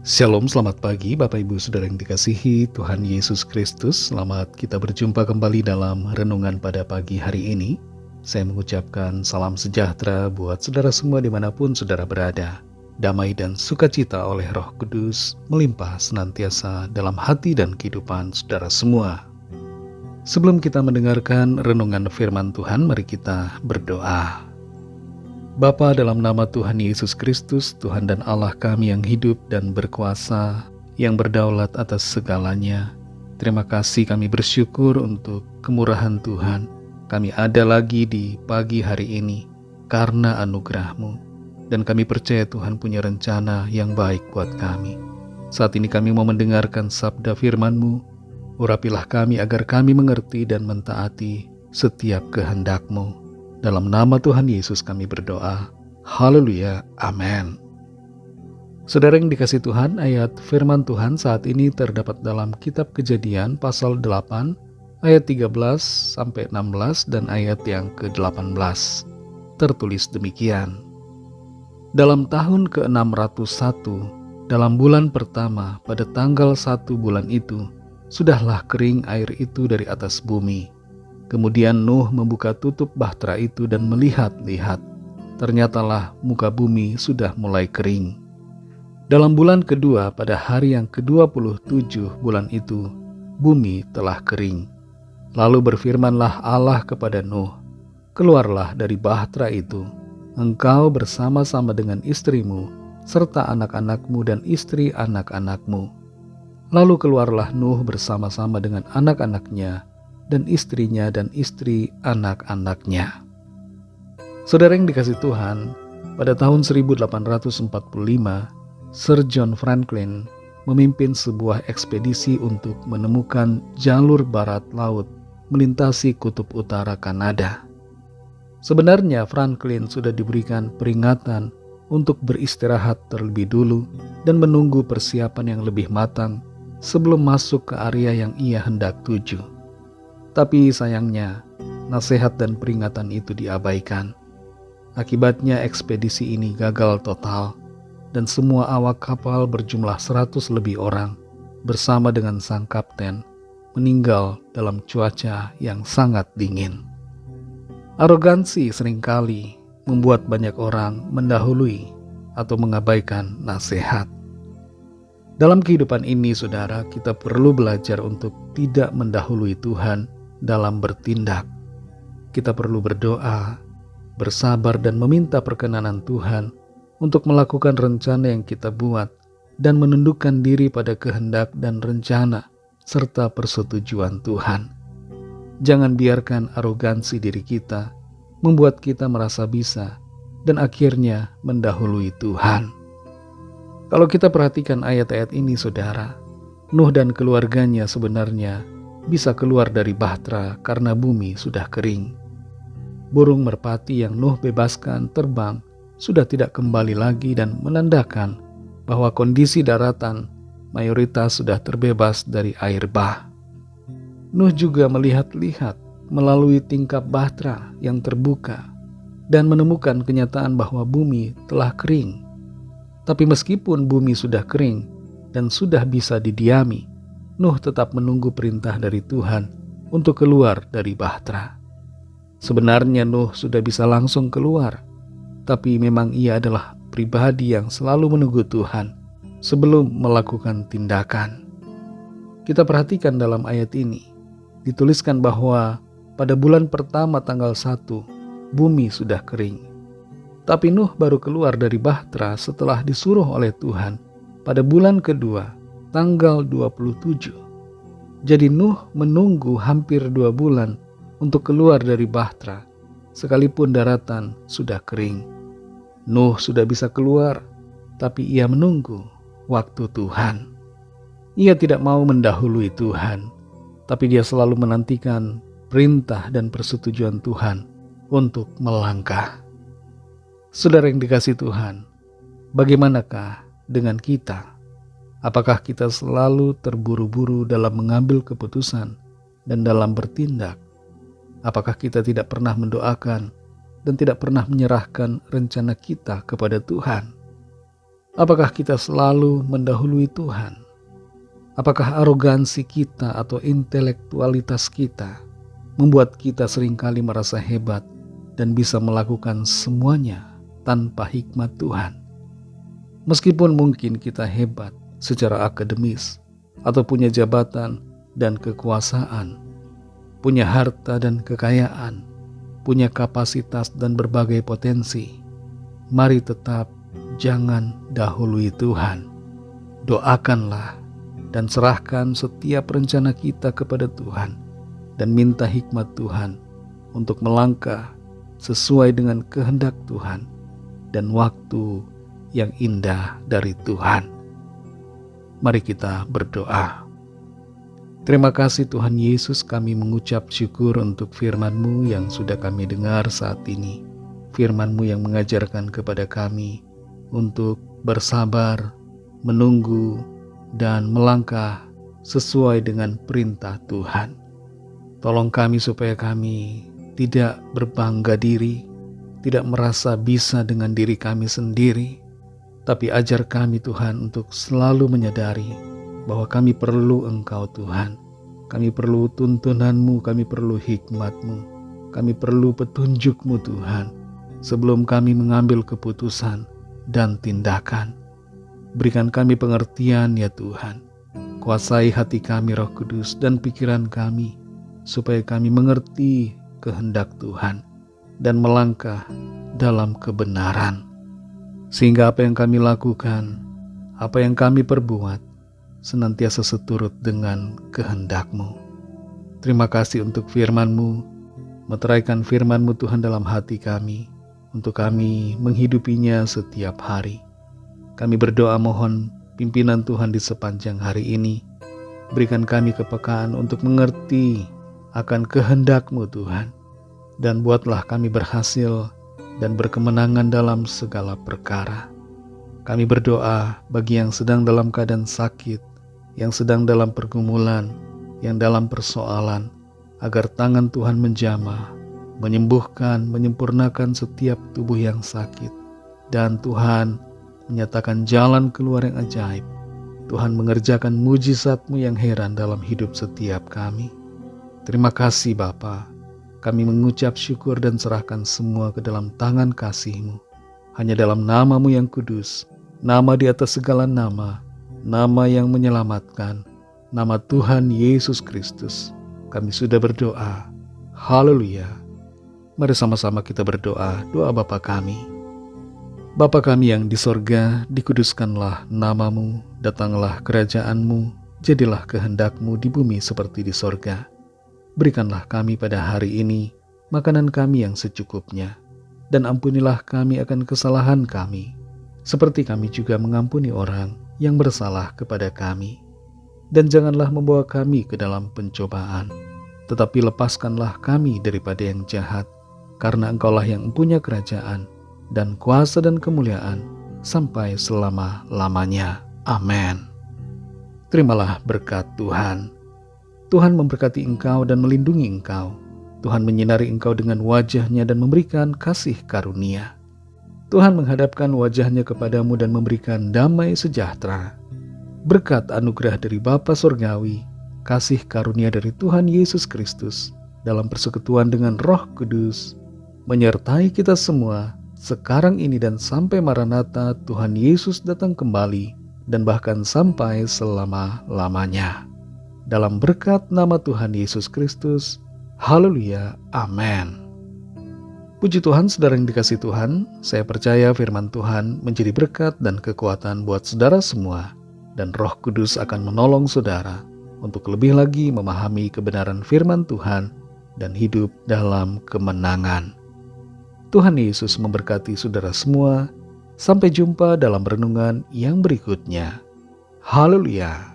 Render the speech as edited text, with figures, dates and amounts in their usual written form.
Shalom, selamat pagi Bapak Ibu Saudara yang dikasihi Tuhan Yesus Kristus. Selamat kita berjumpa kembali dalam renungan pada pagi hari ini. Saya mengucapkan salam sejahtera buat saudara semua dimanapun saudara berada. Damai dan sukacita oleh Roh Kudus melimpah senantiasa dalam hati dan kehidupan saudara semua. Sebelum kita mendengarkan renungan firman Tuhan, mari kita berdoa. Bapa, dalam nama Tuhan Yesus Kristus, Tuhan dan Allah kami yang hidup dan berkuasa, yang berdaulat atas segalanya, terima kasih, kami bersyukur untuk kemurahan Tuhan. Kami ada lagi di pagi hari ini karena anugerah-Mu, dan kami percaya Tuhan punya rencana yang baik buat kami. Saat ini kami mau mendengarkan sabda firman-Mu. Urapilah kami agar kami mengerti dan mentaati setiap kehendak-Mu. Dalam nama Tuhan Yesus kami berdoa. Haleluya. Amin. Saudara yang dikasihi Tuhan, ayat firman Tuhan saat ini terdapat dalam kitab Kejadian pasal 8 ayat 13 sampai 16 dan ayat yang ke-18. Tertulis demikian. Dalam tahun ke-601, dalam bulan pertama pada tanggal 1 bulan itu, sudahlah kering air itu dari atas bumi. Kemudian Nuh membuka tutup bahtera itu dan melihat-lihat. Ternyatalah muka bumi sudah mulai kering. Dalam bulan kedua pada hari yang ke-27 bulan itu, bumi telah kering. Lalu berfirmanlah Allah kepada Nuh, "Keluarlah dari bahtera itu, engkau bersama-sama dengan istrimu, serta anak-anakmu dan istri anak-anakmu." Lalu keluarlah Nuh bersama-sama dengan anak-anaknya, dan istrinya dan istri anak-anaknya. Saudara yang dikasihi Tuhan, pada tahun 1845, Sir John Franklin memimpin sebuah ekspedisi untuk menemukan jalur barat laut melintasi kutub utara Kanada. Sebenarnya Franklin sudah diberikan peringatan untuk beristirahat terlebih dulu dan menunggu persiapan yang lebih matang sebelum masuk ke area yang ia hendak tuju. Tapi sayangnya, nasihat dan peringatan itu diabaikan. Akibatnya ekspedisi ini gagal total, dan semua awak kapal berjumlah 100 lebih orang, bersama dengan sang kapten, meninggal dalam cuaca yang sangat dingin. Arogansi seringkali membuat banyak orang mendahului atau mengabaikan nasihat. Dalam kehidupan ini, saudara, kita perlu belajar untuk tidak mendahului Tuhan dalam bertindak. Kita perlu berdoa, bersabar dan meminta perkenanan Tuhan untuk melakukan rencana yang kita buat dan menundukkan diri pada kehendak dan rencana serta persetujuan Tuhan. Jangan biarkan arogansi diri kita membuat kita merasa bisa dan akhirnya mendahului Tuhan. Kalau kita perhatikan ayat-ayat ini, saudara, Nuh dan keluarganya sebenarnya bisa keluar dari bahtera karena bumi sudah kering. Burung merpati yang Nuh bebaskan terbang sudah tidak kembali lagi dan menandakan bahwa kondisi daratan mayoritas sudah terbebas dari air bah. Nuh juga melihat-lihat melalui tingkap bahtera yang terbuka dan menemukan kenyataan bahwa bumi telah kering. Tapi meskipun bumi sudah kering dan sudah bisa didiami, Nuh tetap menunggu perintah dari Tuhan untuk keluar dari bahtera. Sebenarnya Nuh sudah bisa langsung keluar, tapi memang ia adalah pribadi yang selalu menunggu Tuhan sebelum melakukan tindakan. Kita perhatikan dalam ayat ini, dituliskan bahwa pada bulan pertama tanggal 1, bumi sudah kering. Tapi Nuh baru keluar dari bahtera setelah disuruh oleh Tuhan pada bulan kedua, tanggal 27. Jadi Nuh menunggu hampir 2 bulan untuk keluar dari bahtera, sekalipun daratan sudah kering. Nuh sudah bisa keluar, tapi ia menunggu waktu Tuhan. Ia tidak mau mendahului Tuhan, tapi dia selalu menantikan perintah dan persetujuan Tuhan untuk melangkah. Saudara yang dikasihi Tuhan, bagaimanakah dengan kita? Apakah kita selalu terburu-buru dalam mengambil keputusan dan dalam bertindak? Apakah kita tidak pernah mendoakan dan tidak pernah menyerahkan rencana kita kepada Tuhan? Apakah kita selalu mendahului Tuhan? Apakah arogansi kita atau intelektualitas kita membuat kita seringkali merasa hebat dan bisa melakukan semuanya tanpa hikmat Tuhan? Meskipun mungkin kita hebat secara akademis atau punya jabatan dan kekuasaan, punya harta dan kekayaan, punya kapasitas dan berbagai potensi, mari tetap jangan dahului Tuhan. Doakanlah dan serahkan setiap rencana kita kepada Tuhan dan minta hikmat Tuhan untuk melangkah sesuai dengan kehendak Tuhan dan waktu yang indah dari Tuhan. Mari kita berdoa. Terima kasih Tuhan Yesus, kami mengucap syukur untuk firman-Mu yang sudah kami dengar saat ini. Firman-Mu yang mengajarkan kepada kami untuk bersabar, menunggu, dan melangkah sesuai dengan perintah Tuhan. Tolong kami supaya kami tidak berbangga diri, tidak merasa bisa dengan diri kami sendiri, tapi ajar kami Tuhan untuk selalu menyadari bahwa kami perlu Engkau Tuhan. Kami perlu tuntunan-Mu, kami perlu hikmat-Mu, kami perlu petunjuk-Mu Tuhan, sebelum kami mengambil keputusan dan tindakan. Berikan kami pengertian ya Tuhan. Kuasai hati kami Roh Kudus dan pikiran kami, supaya kami mengerti kehendak Tuhan dan melangkah dalam kebenaran. Sehingga apa yang kami lakukan, apa yang kami perbuat, senantiasa seturut dengan kehendak-Mu. Terima kasih untuk firman-Mu. Meteraikan firman-Mu Tuhan dalam hati kami, untuk kami menghidupinya setiap hari. Kami berdoa mohon pimpinan Tuhan di sepanjang hari ini. Berikan kami kepekaan untuk mengerti akan kehendak-Mu Tuhan. Dan buatlah kami berhasil dan berkemenangan dalam segala perkara. Kami berdoa bagi yang sedang dalam keadaan sakit, yang sedang dalam pergumulan, yang dalam persoalan, agar tangan Tuhan menjamah, menyembuhkan, menyempurnakan setiap tubuh yang sakit. Dan Tuhan menyatakan jalan keluar yang ajaib. Tuhan mengerjakan mujizat-Mu yang heran dalam hidup setiap kami. Terima kasih Bapa. Kami mengucap syukur dan serahkan semua ke dalam tangan kasih-Mu. Hanya dalam nama-Mu yang kudus, nama di atas segala nama, nama yang menyelamatkan, nama Tuhan Yesus Kristus, kami sudah berdoa. Haleluya. Mari sama-sama kita berdoa, doa Bapa kami. Bapa kami yang di sorga, dikuduskanlah nama-Mu, datanglah kerajaan-Mu, jadilah kehendak-Mu di bumi seperti di sorga. Berikanlah kami pada hari ini makanan kami yang secukupnya, dan ampunilah kami akan kesalahan kami, seperti kami juga mengampuni orang yang bersalah kepada kami. Dan janganlah membawa kami ke dalam pencobaan, tetapi lepaskanlah kami daripada yang jahat, karena Engkaulah yang mempunyai kerajaan, dan kuasa dan kemuliaan, sampai selama-lamanya. Amin. Terimalah berkat Tuhan. Tuhan memberkati engkau dan melindungi engkau. Tuhan menyinari engkau dengan wajah-Nya dan memberikan kasih karunia. Tuhan menghadapkan wajah-Nya kepadamu dan memberikan damai sejahtera. Berkat anugerah dari Bapa Surgawi, kasih karunia dari Tuhan Yesus Kristus, dalam persekutuan dengan Roh Kudus, menyertai kita semua, sekarang ini dan sampai Maranatha Tuhan Yesus datang kembali, dan bahkan sampai selama-lamanya. Dalam berkat nama Tuhan Yesus Kristus, haleluya, amin. Puji Tuhan, saudara yang dikasihi Tuhan, saya percaya firman Tuhan menjadi berkat dan kekuatan buat saudara semua, dan Roh Kudus akan menolong saudara untuk lebih lagi memahami kebenaran firman Tuhan dan hidup dalam kemenangan. Tuhan Yesus memberkati saudara semua. Sampai jumpa dalam renungan yang berikutnya. Haleluya.